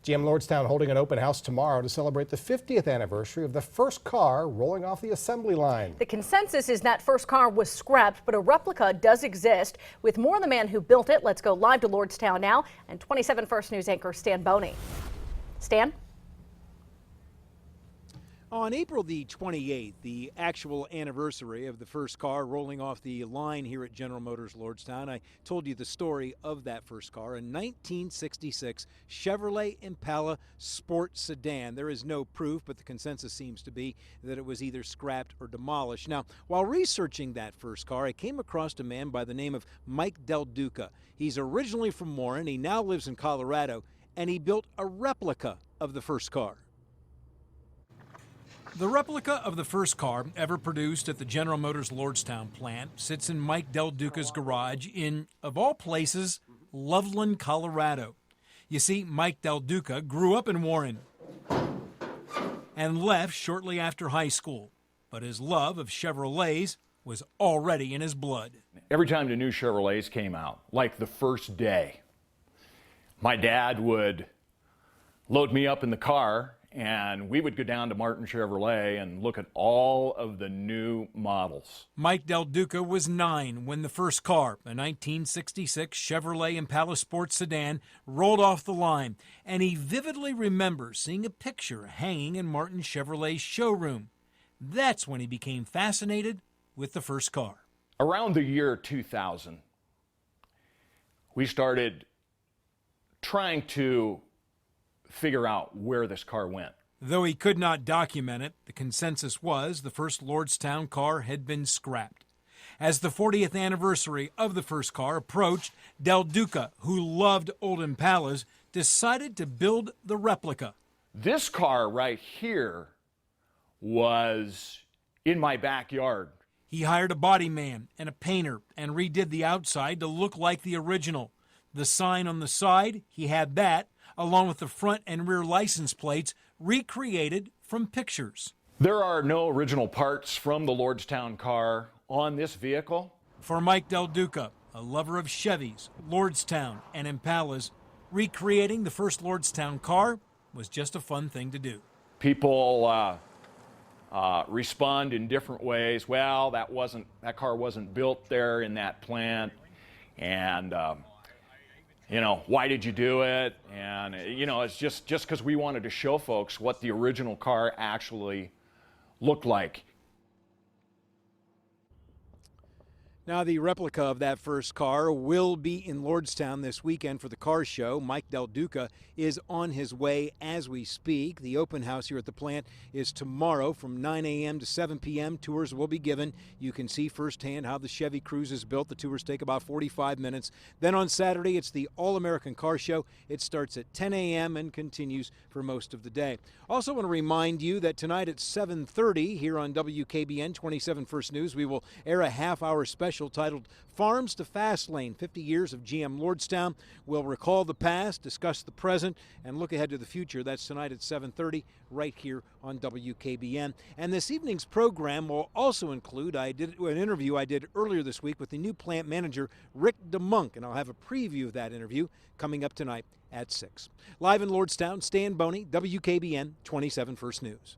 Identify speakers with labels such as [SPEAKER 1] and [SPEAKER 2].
[SPEAKER 1] GM Lordstown holding an open house tomorrow to celebrate the 50th anniversary of the first car rolling off the assembly line.
[SPEAKER 2] The consensus is that first car was scrapped, but a replica does exist. With more on the man who built it, let's go live to Lordstown now and 27 First News anchor Stan Boney. Stan?
[SPEAKER 3] On April the 28th, the actual anniversary of the first car rolling off the line here at General Motors Lordstown, I told you the story of that first car, a 1966 Chevrolet Impala Sport Sedan. There is no proof, but the consensus seems to be that it was either scrapped or demolished. Now, while researching that first car, I came across a man by the name of Mike Del Duca. He's originally from Warren, he now lives in Colorado, and he built a replica of the first car. The replica of the first car ever produced at the General Motors Lordstown plant sits in Mike Del Duca's garage in, of all places, Loveland, Colorado. You see, Mike Del Duca grew up in Warren and left shortly after high school, but his love of Chevrolets was already in his blood.
[SPEAKER 4] Every time the new Chevrolets came out, like the first day, my dad would load me up in the car and we would go down to Martin Chevrolet and look at all of the new models.
[SPEAKER 3] Mike Del Duca was 9 when the first car, a 1966 Chevrolet Impala Sport Sedan, rolled off the line, and he vividly remembers seeing a picture hanging in Martin Chevrolet's showroom. That's when he became fascinated with the first car.
[SPEAKER 4] Around the year 2000, we started trying to figure out where this car went.
[SPEAKER 3] Though he could not document it, the consensus was the first Lordstown car had been scrapped. As the 40th anniversary of the first car approached, Del Duca, who loved old Impalas, decided to build the replica.
[SPEAKER 4] This car right here was in my backyard.
[SPEAKER 3] He hired a body man and a painter and redid the outside to look like the original. The sign on the side, he had that, along with the front and rear license plates recreated from pictures.
[SPEAKER 4] There are no original parts from the Lordstown car on this vehicle.
[SPEAKER 3] For Mike Del Duca, a lover of Chevys, Lordstown, and Impalas, recreating the first Lordstown car was just a fun thing to do.
[SPEAKER 4] People respond in different ways. Well, that car wasn't built there in that plant, and you know, why did you do it? And, you know, it's just because we wanted to show folks what the original car actually looked like.
[SPEAKER 3] Now, the replica of that first car will be in Lordstown this weekend for the car show. Mike Del Duca is on his way as we speak. The open house here at the plant is tomorrow from 9 a.m. to 7 p.m. Tours will be given. You can see firsthand how the Chevy Cruze is built. The tours take about 45 minutes. Then on Saturday, it's the All-American Car Show. It starts at 10 a.m. and continues for most of the day. Also want to remind you that tonight at 7:30 here on WKBN 27 First News, we will air a half-hour special titled Farms to Fast Lane, 50 years of GM Lordstown. We'll recall the past, discuss the present, and look ahead to the future. That's tonight at 7:30 right here on WKBN. And this evening's program will also include an interview I did earlier this week with the new plant manager, Rick DeMunk, and I'll have a preview of that interview coming up tonight at 6. Live in Lordstown, Stan Boney, WKBN 27 First News.